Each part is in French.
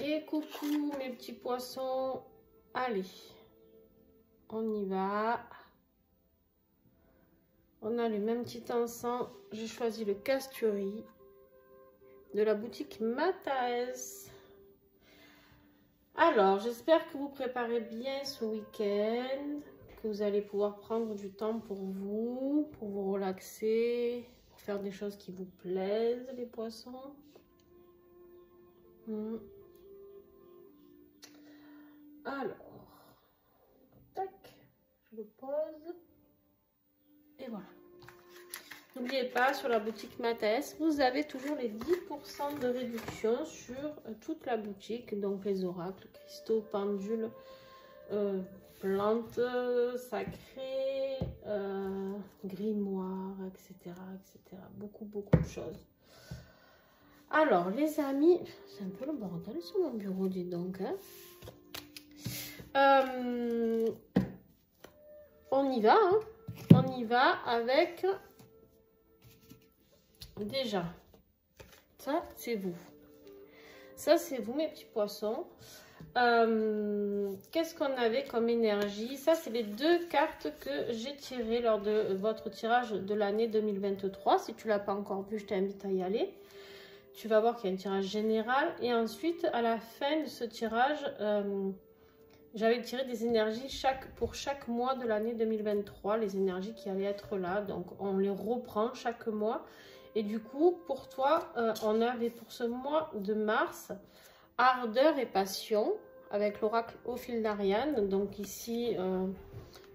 Et coucou mes petits poissons, allez, on y va. On a le même petit encens, j'ai choisi le Casturi de la boutique Mataes. Alors, j'espère que vous préparez bien ce week-end, que vous allez pouvoir prendre du temps pour vous relaxer, pour faire des choses qui vous plaisent, les poissons. Alors, tac, je le pose. Et voilà. N'oubliez pas, sur la boutique Mataes, vous avez toujours les 10% de réduction sur toute la boutique. Donc les oracles, cristaux, pendules, plantes sacrées, grimoires, etc., etc. Beaucoup de choses. Alors les amis, c'est un peu le bordel sur mon bureau, dis donc. Hein. On y va, hein. On y va avec... Déjà, ça c'est vous. Ça c'est vous mes petits poissons. Qu'est-ce qu'on avait comme énergie? Ça c'est les deux cartes que j'ai tirées lors de votre tirage de l'année 2023. Si tu ne l'as pas encore vu, je t'invite à y aller. Tu vas voir qu'il y a un tirage général. Et ensuite, à la fin de ce tirage, j'avais tiré des énergies pour chaque mois de l'année 2023. Les énergies qui allaient être là. Donc on les reprend chaque mois. Et du coup, pour toi, on avait pour ce mois de mars, ardeur et passion, avec l'oracle au fil d'Ariane. Donc ici,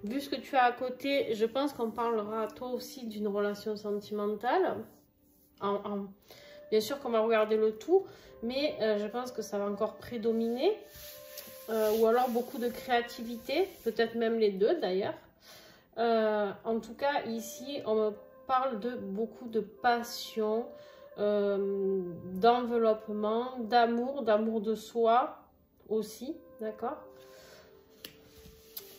vu ce que tu as à côté, je pense qu'on parlera toi aussi d'une relation sentimentale. Bien sûr qu'on va regarder le tout, mais je pense que ça va encore prédominer. Ou alors beaucoup de créativité, peut-être même les deux d'ailleurs. En tout cas, ici, on me parle de beaucoup de passion, d'enveloppement, d'amour de soi aussi, d'accord?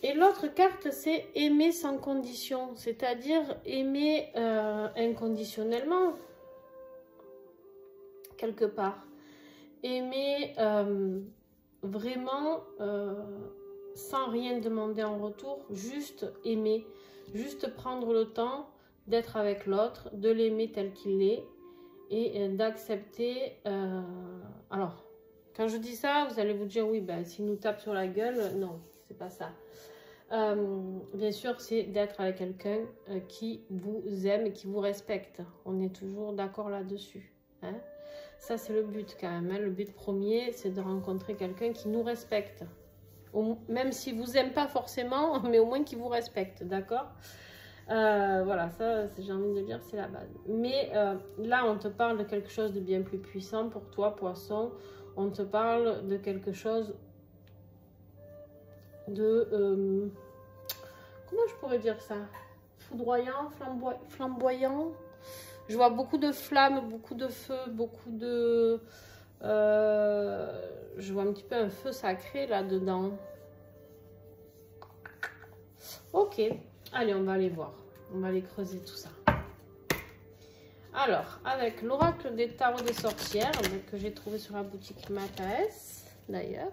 Et l'autre carte, c'est aimer sans condition, c'est-à-dire aimer inconditionnellement, quelque part. Aimer vraiment sans rien demander en retour, juste aimer, juste prendre le temps d'être avec l'autre, de l'aimer tel qu'il est et d'accepter. Alors, quand je dis ça, vous allez vous dire oui, ben, s'il nous tape sur la gueule, non, c'est pas ça. Bien sûr, c'est d'être avec quelqu'un qui vous aime et qui vous respecte. On est toujours d'accord là-dessus. Hein? Ça, c'est le but quand même. Hein? Le but premier, c'est de rencontrer quelqu'un qui nous respecte. Même s'il ne vous aime pas forcément, mais au moins qui vous respecte, d'accord? Voilà, ça, j'ai envie de dire, c'est la base. Mais là, on te parle de quelque chose de bien plus puissant pour toi, poisson. On te parle de quelque chose de... comment je pourrais dire ça? Foudroyant, flamboyant. Je vois beaucoup de flammes, beaucoup de feu, beaucoup de... je vois un petit peu un feu sacré là-dedans. Ok, allez, on va aller voir. On va aller creuser tout ça. Alors, avec l'oracle des tarots des sorcières, que j'ai trouvé sur la boutique Mataes, d'ailleurs.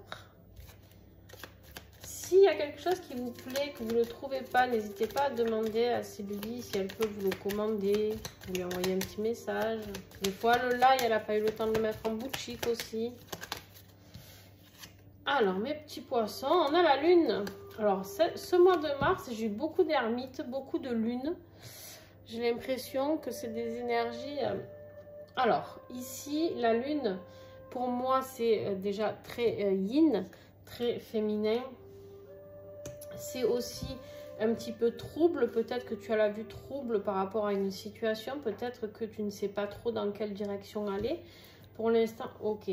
S'il y a quelque chose qui vous plaît, que vous ne le trouvez pas, n'hésitez pas à demander à Sylvie si elle peut vous le commander. Vous lui envoyer un petit message. Des fois, le live, elle n'a pas eu le temps de le mettre en boutique aussi. Alors, mes petits poissons, on a la lune. Alors, ce mois de mars, j'ai eu beaucoup d'ermites, beaucoup de lunes. J'ai l'impression que c'est des énergies... Alors, ici, la lune, pour moi, c'est déjà très yin, très féminin. C'est aussi un petit peu trouble. Peut-être que tu as la vue trouble par rapport à une situation. Peut-être que tu ne sais pas trop dans quelle direction aller. Pour l'instant, ok.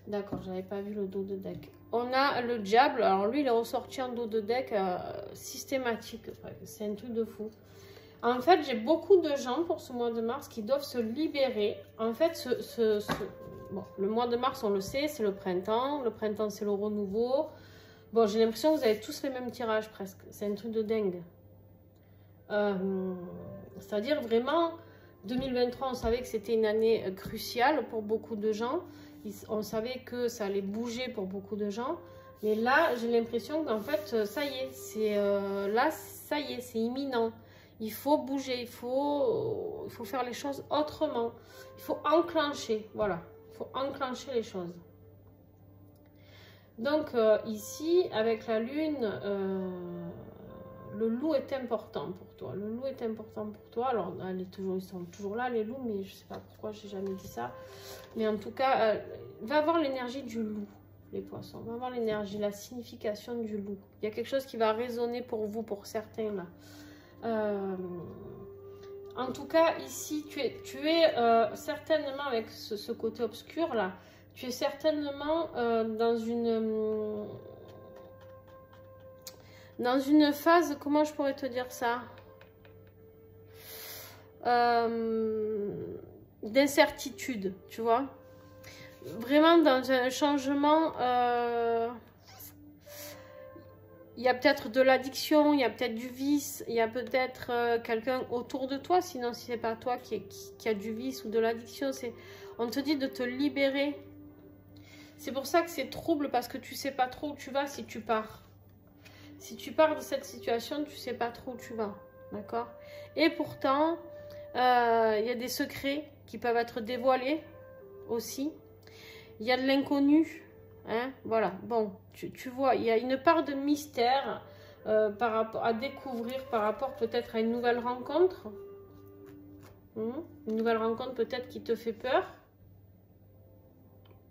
D'accord, j'avais pas vu le dos de deck. On a le diable. Alors lui, il est ressorti en dos de deck systématique. C'est un truc de fou. En fait, j'ai beaucoup de gens pour ce mois de mars qui doivent se libérer. En fait, bon, le mois de mars, on le sait, c'est le printemps. Le printemps, c'est le renouveau. Bon, j'ai l'impression que vous avez tous les mêmes tirages presque. C'est un truc de dingue. C'est-à-dire vraiment, 2023, on savait que c'était une année cruciale pour beaucoup de gens. On savait que ça allait bouger pour beaucoup de gens. Mais là, j'ai l'impression qu'en fait, ça y est, ça y est, c'est imminent. Il faut bouger, il faut faire les choses autrement. Il faut enclencher, voilà. Il faut enclencher les choses. Donc ici, avec la lune, le loup est important pour toi. Le loup est important pour toi. Alors, ils sont toujours là, les loups, mais je ne sais pas pourquoi j'ai jamais dit ça. Mais en tout cas, va avoir l'énergie du loup, les poissons. Va avoir l'énergie, la signification du loup. Il y a quelque chose qui va résonner pour vous, pour certains là. En tout cas, ici, tu es certainement avec ce côté obscur là. Tu es certainement dans une phase, comment je pourrais te dire ça, d'incertitude, tu vois. Vraiment dans un changement, il y a peut-être de l'addiction, il y a peut-être du vice, il y a peut-être quelqu'un autour de toi, sinon si c'est pas toi qui a du vice ou de l'addiction, on te dit de te libérer. C'est pour ça que c'est trouble, parce que tu sais pas trop où tu vas si tu pars. Si tu pars de cette situation, tu sais pas trop où tu vas, d'accord? Et pourtant, il y a des secrets qui peuvent être dévoilés aussi. Il y a de l'inconnu, hein? Voilà, bon, tu vois, il y a une part de mystère par rapport à découvrir, par rapport peut-être à une nouvelle rencontre. Une nouvelle rencontre peut-être qui te fait peur.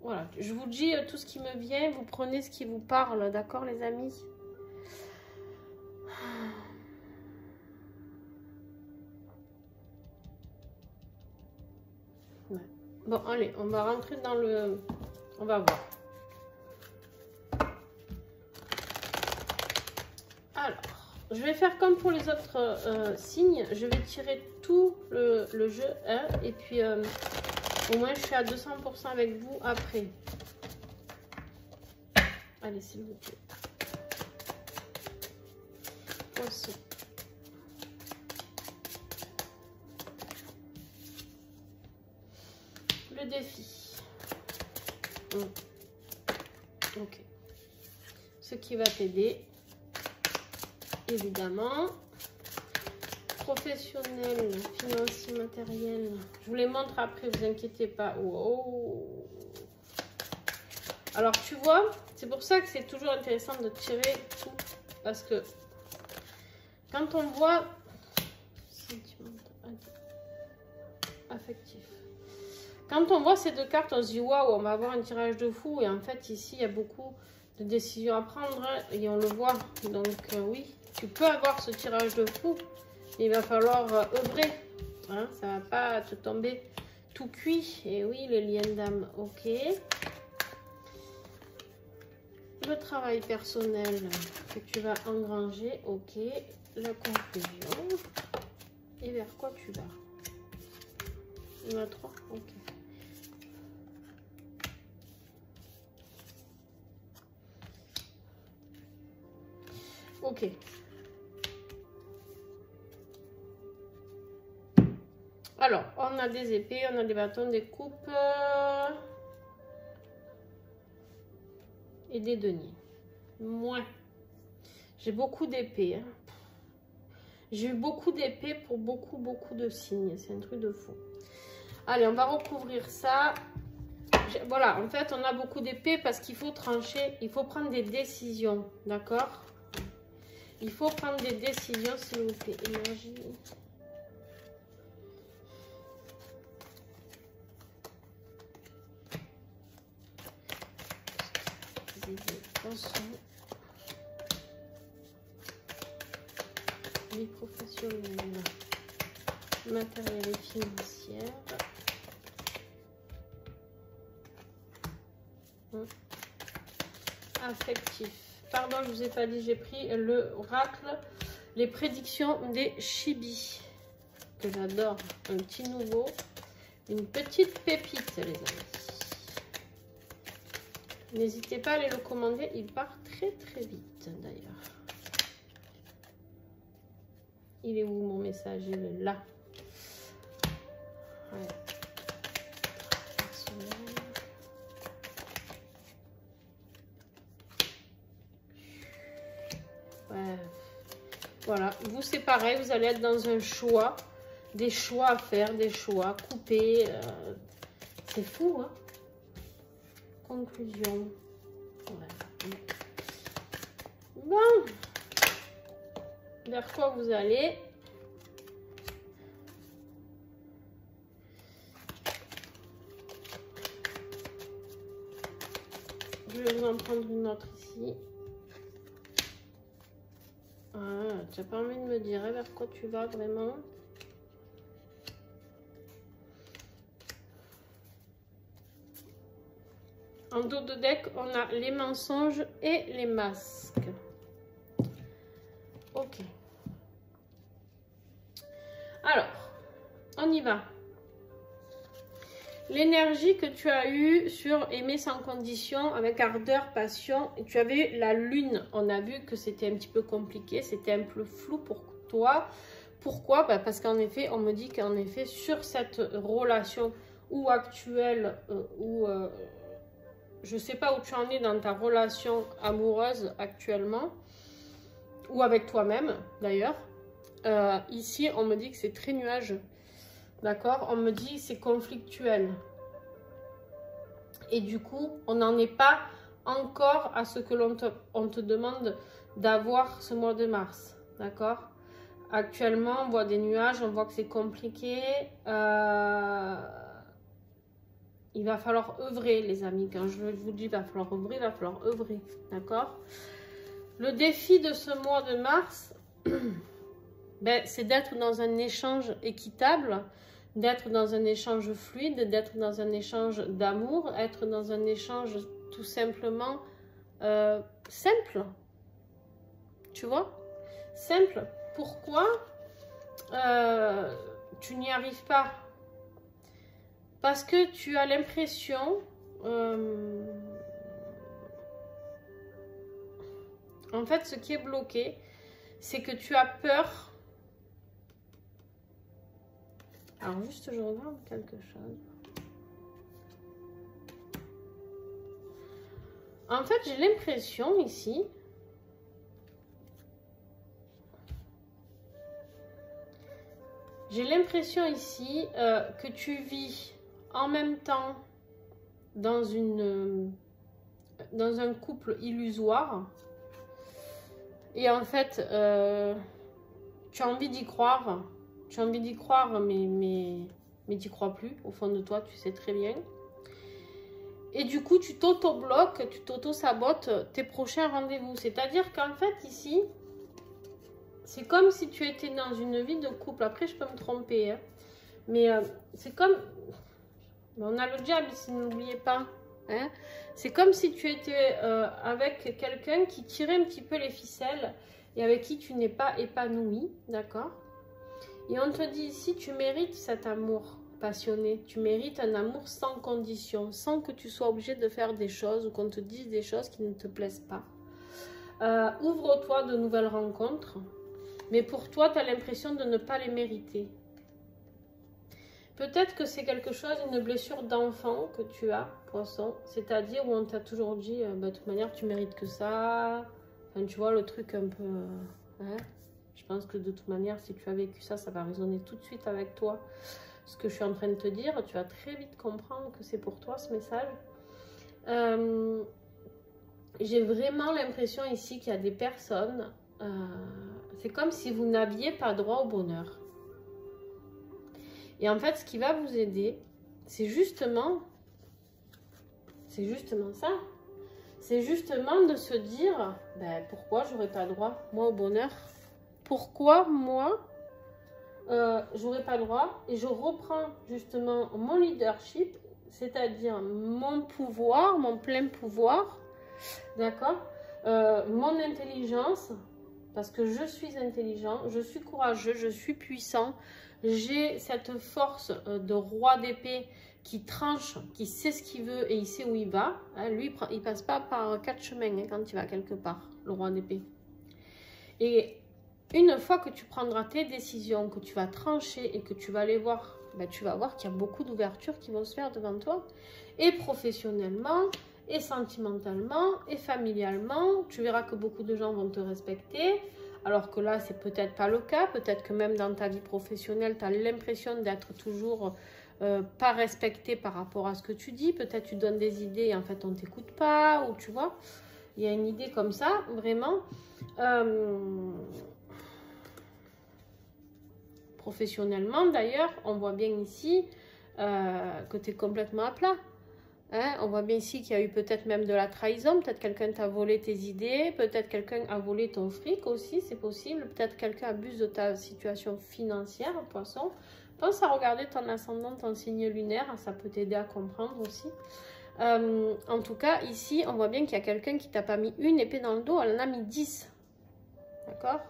Voilà, je vous dis tout ce qui me vient, vous prenez ce qui vous parle, d'accord les amis? Ouais. Bon, allez, on va rentrer dans le... On va voir. Alors, je vais faire comme pour les autres signes. Je vais tirer tout le jeu, hein, et puis au moins je suis à 200% avec vous après. Allez, s'il vous plaît. Poisson. Le défi. Ok. Ce qui va t'aider, évidemment. Professionnel, financier, matériel. Je vous les montre après, vous inquiétez pas. Oh. Alors, tu vois, c'est pour ça que c'est toujours intéressant de tirer tout. Parce que quand on voit sentimental, affectif. Quand on voit ces deux cartes, on se dit waouh, on va avoir un tirage de fou. Et en fait, ici, il y a beaucoup de décisions à prendre, hein, et on le voit. Donc, oui, tu peux avoir ce tirage de fou. Il va falloir œuvrer. Hein, ça va pas te tomber tout cuit. Et oui, les liens d'âme, ok. Le travail personnel que tu vas engranger, ok. La confusion. Et vers quoi tu vas? Il y en a 3, ok. Ok. Alors, on a des épées, on a des bâtons, des coupes et des deniers. Moins. J'ai beaucoup d'épées. Hein. J'ai eu beaucoup d'épées pour beaucoup de signes. C'est un truc de fou. Allez, on va recouvrir ça. Voilà, en fait, on a beaucoup d'épées parce qu'il faut trancher. Il faut prendre des décisions. D'accord? Il faut prendre des décisions, s'il vous plaît. Énergie. Vie professionnelle, matérielle et financière. Affectif. Pardon, je vous ai pas dit, j'ai pris le oracle, les prédictions des chibis. Que j'adore. Un petit nouveau. Une petite pépite, les amis. N'hésitez pas à aller le commander, il part très vite d'ailleurs. Il est où mon message? Il est là. Ouais. Voilà, vous c'est pareil, vous allez être dans un choix, des choix à faire, des choix coupés. C'est fou, hein? Conclusion. Ouais. Bon. Vers quoi vous allez? Je vais vous en prendre une autre ici. Ah, tu n'as pas envie de me dire vers quoi tu vas vraiment? En dos de deck, on a les mensonges et les masques. Ok. Alors, on y va. L'énergie que tu as eue sur aimer sans condition, avec ardeur, passion, et tu avais eu la lune. On a vu que c'était un petit peu compliqué, c'était un peu flou pour toi. Pourquoi? Parce qu'en effet, on me dit qu'en effet, sur cette relation ou actuelle, je ne sais pas où tu en es dans ta relation amoureuse actuellement, ou avec toi-même d'ailleurs. Ici, on me dit que c'est très nuageux. D'accord? On me dit c'est conflictuel. Et du coup, on n'en est pas encore à ce que on te demande d'avoir ce mois de mars. D'accord? Actuellement, on voit des nuages, on voit que c'est compliqué. Il va falloir œuvrer, les amis. Quand je vous dis il va falloir œuvrer, il va falloir œuvrer. D'accord? Le défi de ce mois de mars, c'est d'être dans un échange équitable, d'être dans un échange fluide, d'être dans un échange d'amour, être dans un échange tout simplement simple. Tu vois? Simple. Pourquoi tu n'y arrives pas? Parce que tu as l'impression... en fait, ce qui est bloqué, c'est que tu as peur. Alors, juste, je regarde quelque chose. En fait, j'ai l'impression ici... J'ai l'impression ici que tu vis en même temps dans un couple illusoire. Et en fait, tu as envie d'y croire. Tu as envie d'y croire, mais tu n'y crois plus. Au fond de toi, tu sais très bien. Et du coup, tu t'auto-bloques, tu t'auto-sabotes tes prochains rendez-vous. C'est-à-dire qu'en fait, ici, c'est comme si tu étais dans une vie de couple. Après, je peux me tromper. Hein. Mais c'est comme... On a le diable ici, n'oubliez pas. Hein. C'est comme si tu étais avec quelqu'un qui tirait un petit peu les ficelles et avec qui tu n'es pas épanoui. D'accord? Et on te dit ici, tu mérites cet amour passionné. Tu mérites un amour sans condition, sans que tu sois obligé de faire des choses ou qu'on te dise des choses qui ne te plaisent pas. Ouvre-toi de nouvelles rencontres. Mais pour toi, tu as l'impression de ne pas les mériter. Peut-être que c'est quelque chose, une blessure d'enfant que tu as, poisson. C'est-à-dire où on t'a toujours dit, de toute manière, tu mérites que ça. Enfin, tu vois, le truc un peu... hein. Je pense que de toute manière, si tu as vécu ça, ça va résonner tout de suite avec toi. Ce que je suis en train de te dire, tu vas très vite comprendre que c'est pour toi, ce message. J'ai vraiment l'impression ici qu'il y a des personnes... c'est comme si vous n'aviez pas droit au bonheur. Et en fait, ce qui va vous aider, c'est justement ça. C'est justement de se dire, pourquoi j'aurais pas droit, moi, au bonheur? Pourquoi, moi, j'aurais pas droit? Et je reprends justement mon leadership, c'est-à-dire mon pouvoir, mon plein pouvoir, d'accord? Mon intelligence, parce que je suis intelligent, je suis courageux, je suis puissant, j'ai cette force de roi d'épée qui tranche, qui sait ce qu'il veut et il sait où il va. Hein, lui, il passe pas par 4 chemins hein, quand il va quelque part, le roi d'épée. Et une fois que tu prendras tes décisions, que tu vas trancher et que tu vas aller voir, tu vas voir qu'il y a beaucoup d'ouvertures qui vont se faire devant toi. Et professionnellement, et sentimentalement, et familialement. Tu verras que beaucoup de gens vont te respecter. Alors que là, c'est peut-être pas le cas. Peut-être que même dans ta vie professionnelle, tu as l'impression d'être toujours pas respecté par rapport à ce que tu dis. Peut-être tu donnes des idées et en fait, on t'écoute pas. Ou tu vois, il y a une idée comme ça, vraiment. Professionnellement, d'ailleurs, on voit bien ici que tu es complètement à plat. Hein, on voit bien ici qu'il y a eu peut-être même de la trahison, peut-être quelqu'un t'a volé tes idées, peut-être quelqu'un a volé ton fric aussi, c'est possible, peut-être quelqu'un abuse de ta situation financière, poisson. Pense à regarder ton ascendant, ton signe lunaire, ça peut t'aider à comprendre aussi. En tout cas, ici, on voit bien qu'il y a quelqu'un qui t'a pas mis une épée dans le dos, elle en a mis 10. D'accord?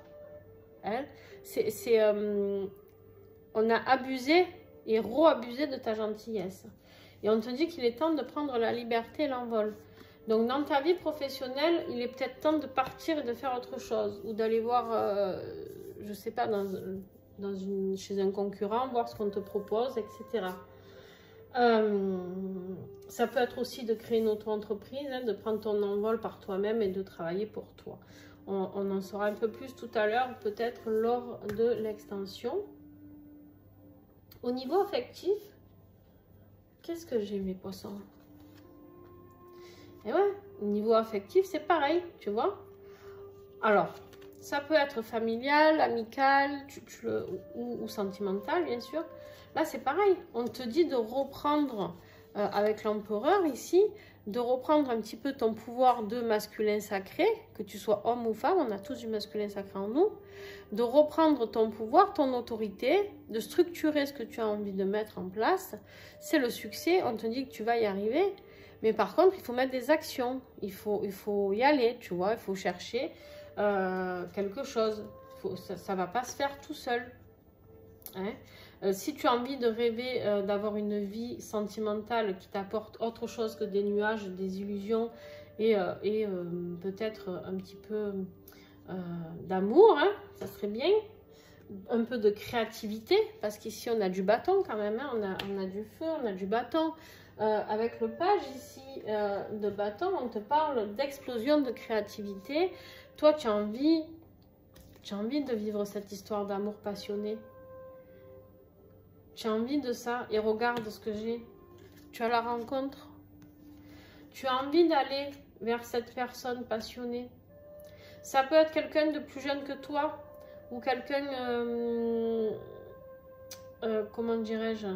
On a abusé et re-abusé de ta gentillesse. Et on te dit qu'il est temps de prendre la liberté et l'envol. Donc, dans ta vie professionnelle, il est peut-être temps de partir et de faire autre chose. Ou d'aller voir, je ne sais pas, chez un concurrent, voir ce qu'on te propose, etc. Ça peut être aussi de créer une auto-entreprise, hein, de prendre ton envol par toi-même et de travailler pour toi. On en saura un peu plus tout à l'heure, peut-être lors de l'extension. Au niveau affectif, qu'est-ce que j'ai, mes poissons? Et ouais, au niveau affectif, c'est pareil, tu vois. Alors, ça peut être familial, amical ou sentimental, bien sûr. Là, c'est pareil. On te dit de reprendre, avec l'empereur ici, de reprendre un petit peu ton pouvoir de masculin sacré, que tu sois homme ou femme, on a tous du masculin sacré en nous, de reprendre ton pouvoir, ton autorité, de structurer ce que tu as envie de mettre en place. C'est le succès, on te dit que tu vas y arriver, mais par contre, il faut mettre des actions, il faut y aller, tu vois, il faut chercher quelque chose. Ça ne va pas se faire tout seul. Hein? Si tu as envie de rêver d'avoir une vie sentimentale qui t'apporte autre chose que des nuages, des illusions et peut-être un petit peu d'amour, hein, ça serait bien. Un peu de créativité, parce qu'ici on a du bâton quand même, hein, on a du feu, on a du bâton. Avec le page ici de bâton, on te parle d'explosion de créativité. Toi, tu as envie de vivre cette histoire d'amour passionné. Tu as envie de ça et regarde ce que j'ai. Tu as la rencontre. Tu as envie d'aller vers cette personne passionnée. Ça peut être quelqu'un de plus jeune que toi ou quelqu'un, comment dirais-je,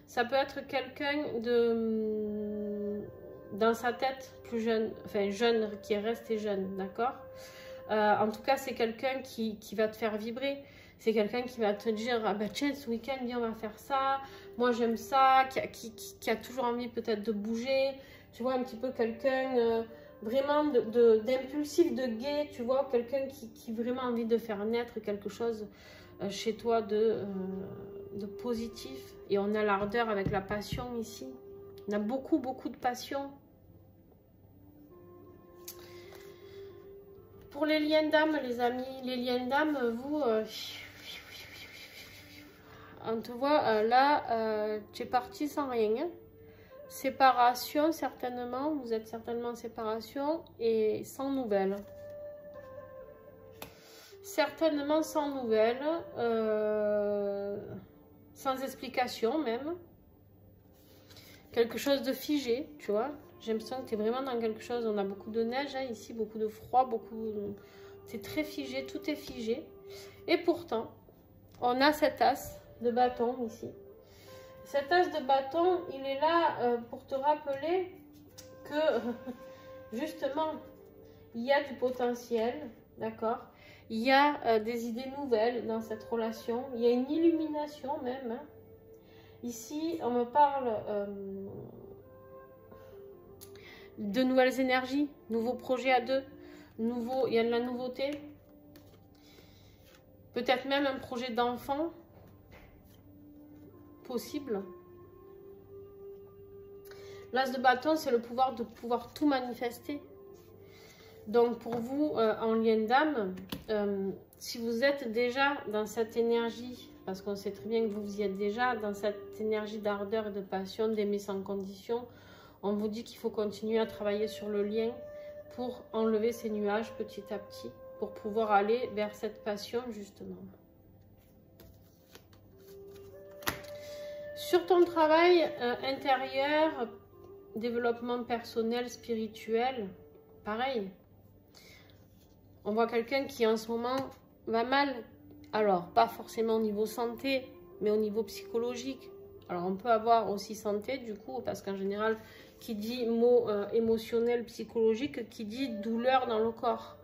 ça peut être quelqu'un dans sa tête plus jeune, enfin jeune, qui est resté jeune, d'accord? En tout cas, c'est quelqu'un qui va te faire vibrer. C'est quelqu'un qui va te dire, ah ben tiens, ce week-end, viens, on va faire ça. Moi, j'aime ça. Qui a toujours envie peut-être de bouger. Tu vois, un petit peu quelqu'un vraiment d'impulsif, de gai. Tu vois, quelqu'un qui a vraiment envie de faire naître quelque chose chez toi de positif. Et on a l'ardeur avec la passion ici. On a beaucoup, beaucoup de passion. Pour les liens d'âme, les amis, les liens d'âme, vous... on te voit là, tu es parti sans rien. Hein. Séparation, certainement. Vous êtes certainement en séparation et sans nouvelles. Certainement sans nouvelles. Sans explication même. Quelque chose de figé, tu vois. J'ai l'impression que tu es vraiment dans quelque chose. On a beaucoup de neige hein, ici, beaucoup de froid, c'est très figé, tout est figé. Et pourtant, on a cet as de bâton ici. Cet as de bâton, il est là pour te rappeler que justement, il y a du potentiel, d'accord? Il y a des idées nouvelles dans cette relation. Il y a une illumination même. Hein. Ici, on me parle de nouvelles énergies, nouveaux projets à deux, il y a de la nouveauté. Peut-être même un projet d'enfant possible. L'as de bâton, c'est le pouvoir de pouvoir tout manifester. Donc pour vous, en lien d'âme, si vous êtes déjà dans cette énergie, parce qu'on sait très bien que vous y êtes déjà, dans cette énergie d'ardeur et de passion, d'aimer sans condition, On vous dit qu'il faut continuer à travailler sur le lien pour enlever ces nuages petit à petit, pour pouvoir aller vers cette passion justement. Sur ton travail intérieur, développement personnel, spirituel, pareil. On voit quelqu'un qui en ce moment va mal. Alors, pas forcément au niveau santé, mais au niveau psychologique. Alors, on peut avoir aussi santé, du coup, parce qu'en général, qui dit mot émotionnel, psychologique, qui dit douleur dans le corps.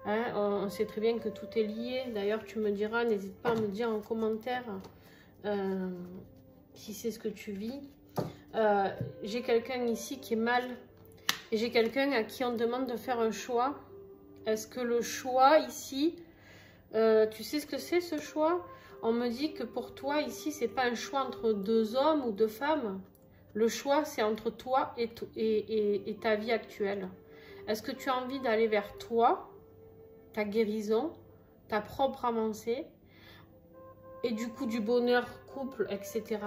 Hein, on sait très bien que tout est lié. D'ailleurs, tu me diras, n'hésite pas à me dire en commentaire si c'est ce que tu vis. J'ai quelqu'un ici qui est mal. Et j'ai quelqu'un à qui on demande de faire un choix. Est-ce que le choix ici, tu sais ce que c'est ce choix? On me dit que pour toi ici, c'est pas un choix entre deux hommes ou deux femmes. Le choix, c'est entre toi et ta vie actuelle. Est-ce que tu as envie d'aller vers toi, ta guérison, ta propre avancée, et du coup du bonheur, couple, etc.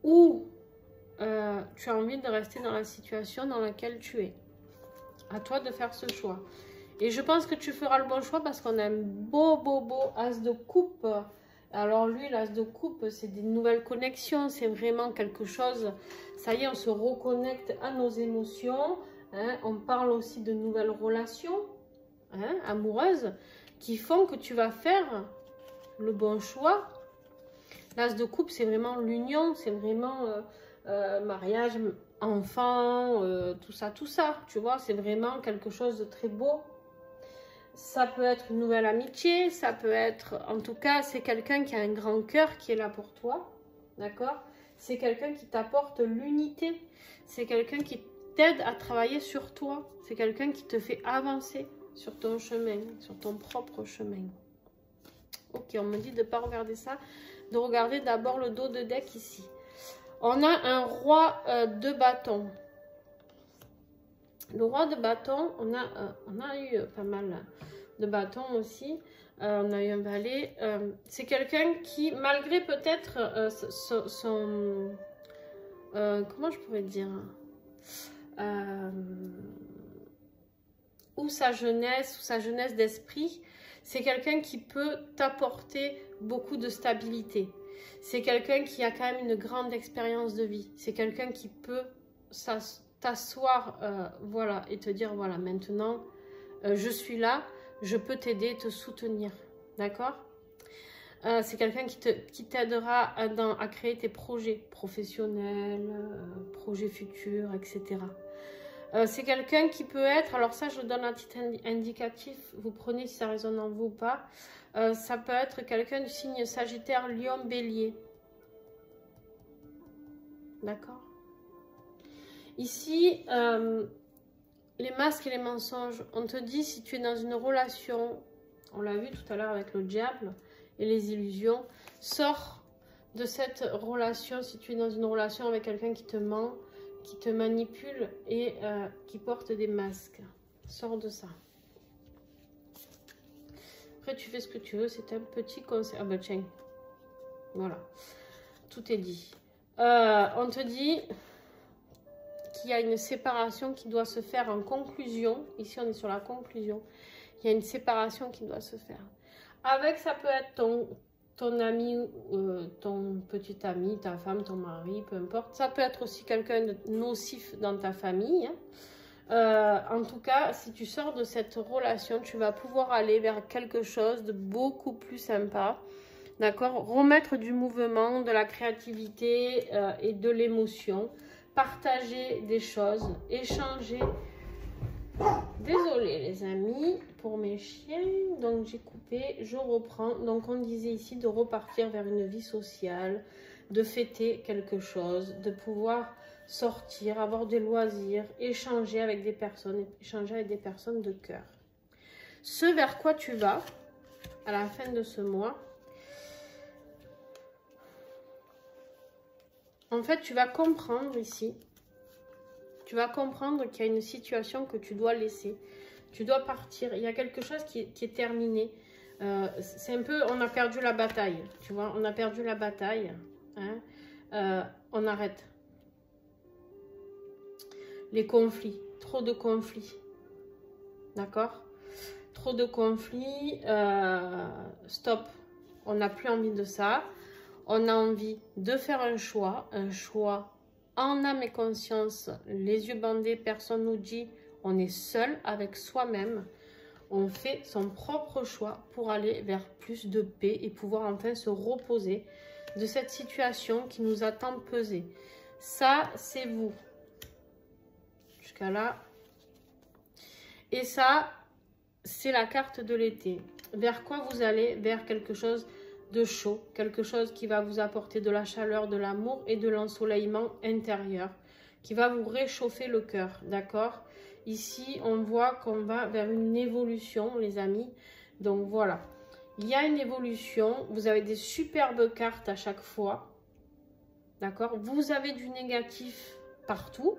Ou tu as envie de rester dans la situation dans laquelle tu es? À toi de faire ce choix. Et je pense que tu feras le bon choix parce qu'on a un beau as de coupe. Alors lui, l'as de coupe, c'est des nouvelles connexions. C'est vraiment quelque chose. Ça y est, on se reconnecte à nos émotions. Hein. On parle aussi de nouvelles relations amoureuses qui font que tu vas faire le bon choix. L'as de coupe, c'est vraiment l'union. C'est vraiment mariage, enfant, tout ça. Tu vois, c'est vraiment quelque chose de très beau. Ça peut être une nouvelle amitié, ça peut être, en tout cas, c'est quelqu'un qui a un grand cœur qui est là pour toi, d'accord? C'est quelqu'un qui t'apporte l'unité, c'est quelqu'un qui t'aide à travailler sur toi, c'est quelqu'un qui te fait avancer sur ton chemin, sur ton propre chemin. Ok, on me dit de ne pas regarder ça, de regarder d'abord le dos de deck ici. On a un roi de bâton. Le roi de bâton, on a eu pas mal de bâtons aussi. On a eu un valet. C'est quelqu'un qui, malgré peut-être son... comment je pourrais dire ou sa jeunesse d'esprit, c'est quelqu'un qui peut t'apporter beaucoup de stabilité. C'est quelqu'un qui a quand même une grande expérience de vie. C'est quelqu'un qui peut t'asseoir voilà, et te dire, voilà, maintenant, je suis là, je peux t'aider, te soutenir, d'accord? C'est quelqu'un qui t'aidera à créer tes projets professionnels, projets futurs, etc. C'est quelqu'un qui peut être, alors ça je donne un titre indicatif, vous prenez si ça résonne en vous ou pas, ça peut être quelqu'un du signe Sagittaire, Lion, Bélier, d'accord? Ici, les masques et les mensonges, on te dit si tu es dans une relation, on l'a vu tout à l'heure avec le diable et les illusions, sors de cette relation si tu es dans une relation avec quelqu'un qui te ment, qui te manipule et qui porte des masques. Sors de ça. Après, tu fais ce que tu veux, c'est un petit conseil. Ah bah tiens, voilà, tout est dit. On te dit qu'il y a une séparation qui doit se faire en conclusion. Ici, on est sur la conclusion. Il y a une séparation qui doit se faire. Avec, ça peut être ton ami, ton petit ami, ta femme, ton mari, peu importe. Ça peut être aussi quelqu'un de nocif dans ta famille. En tout cas, si tu sors de cette relation, tu vas pouvoir aller vers quelque chose de beaucoup plus sympa. D'accord? Remettre du mouvement, de la créativité et de l'émotion. Partager des choses, échanger. Désolée les amis pour mes chiens, donc j'ai coupé, je reprends. Donc on disait ici de repartir vers une vie sociale, de fêter quelque chose, de pouvoir sortir, avoir des loisirs, échanger avec des personnes de cœur. Ce vers quoi tu vas à la fin de ce mois, en fait, tu vas comprendre ici, tu vas comprendre qu'il y a une situation que tu dois laisser. Tu dois partir. Il y a quelque chose qui est terminé. C'est un peu, on a perdu la bataille. Tu vois, on a perdu la bataille. Hein. On arrête. les conflits, trop de conflits. D'accord? Trop de conflits, stop. On n'a plus envie de ça. On a envie de faire un choix en âme et conscience, les yeux bandés, personne nous dit, on est seul avec soi-même. On fait son propre choix pour aller vers plus de paix et pouvoir enfin se reposer de cette situation qui nous a tant pesé. Ça, c'est vous. Jusqu'à là. Et ça, c'est la carte de l'été. Vers quoi vous allez? Vers quelque chose de chaud, quelque chose qui va vous apporter de la chaleur, de l'amour et de l'ensoleillement intérieur, qui va vous réchauffer le cœur, d'accord? Ici, on voit qu'on va vers une évolution, les amis. Donc voilà, il y a une évolution. Vous avez des superbes cartes à chaque fois, d'accord? Vous avez du négatif partout,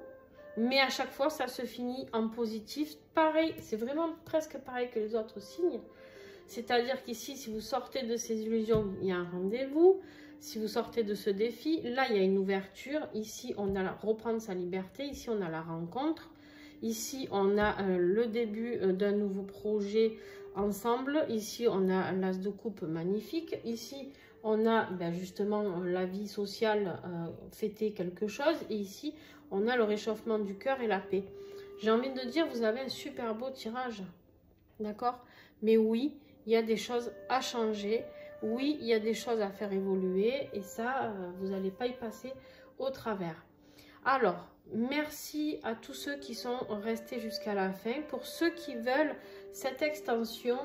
mais à chaque fois, ça se finit en positif. Pareil, c'est vraiment presque pareil que les autres signes. C'est-à-dire qu'ici, si vous sortez de ces illusions, il y a un rendez-vous. Si vous sortez de ce défi, là, il y a une ouverture. Ici, on a reprendre sa liberté. Ici, on a la rencontre. Ici, on a le début d'un nouveau projet ensemble. Ici, on a l'as de coupe magnifique. Ici, on a justement la vie sociale, fêter quelque chose. Et ici, on a le réchauffement du cœur et la paix. J'ai envie de dire, vous avez un super beau tirage. D'accord? Mais oui, il y a des choses à changer. Oui, il y a des choses à faire évoluer. Et ça, vous n'allez pas y passer au travers. Alors, merci à tous ceux qui sont restés jusqu'à la fin. Pour ceux qui veulent cette extension,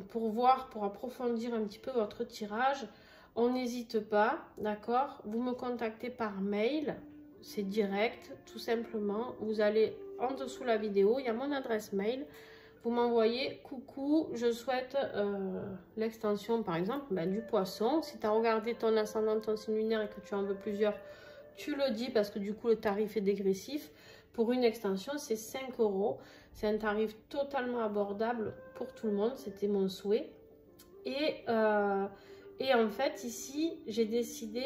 pour voir, pour approfondir un petit peu votre tirage, on n'hésite pas, d'accord? Vous me contactez par mail, c'est direct, tout simplement. Vous allez en dessous de la vidéo, il y a mon adresse mail. Vous m'envoyez coucou, je souhaite l'extension par exemple du poisson. Si tu as regardé ton ascendant, ton signe lunaire et que tu en veux plusieurs, tu le dis parce que du coup le tarif est dégressif. Pour une extension, c'est 5 €. C'est un tarif totalement abordable pour tout le monde, c'était mon souhait. Et en fait, ici, j'ai décidé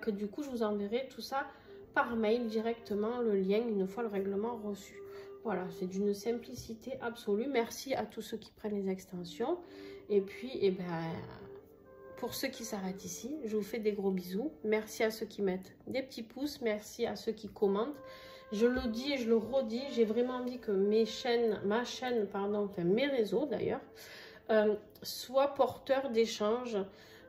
que du coup, je vous enverrai tout ça par mail directement, le lien, une fois le règlement reçu. Voilà, c'est d'une simplicité absolue. Merci à tous ceux qui prennent les extensions. Et puis, pour ceux qui s'arrêtent ici, je vous fais des gros bisous. Merci à ceux qui mettent des petits pouces. Merci à ceux qui commentent. Je le dis et je le redis, j'ai vraiment envie que mes réseaux d'ailleurs, soient porteurs d'échanges.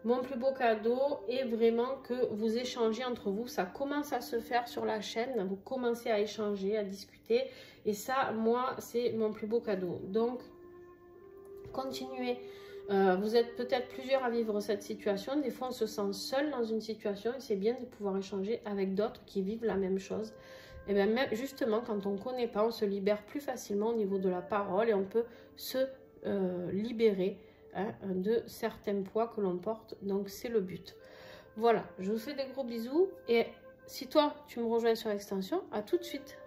Mon plus beau cadeau est vraiment que vous échangez entre vous. Ça commence à se faire sur la chaîne. Vous commencez à échanger, à discuter. Et ça, moi, c'est mon plus beau cadeau. Donc, continuez. Vous êtes peut-être plusieurs à vivre cette situation. Des fois, on se sent seul dans une situation. Et c'est bien de pouvoir échanger avec d'autres qui vivent la même chose. Et bien, même justement, quand on ne connaît pas, on se libère plus facilement au niveau de la parole. Et on peut se libérer de certains poids que l'on porte. Donc, c'est le but. Voilà, je vous fais des gros bisous. Et si toi, tu me rejoins sur l'extension, à tout de suite.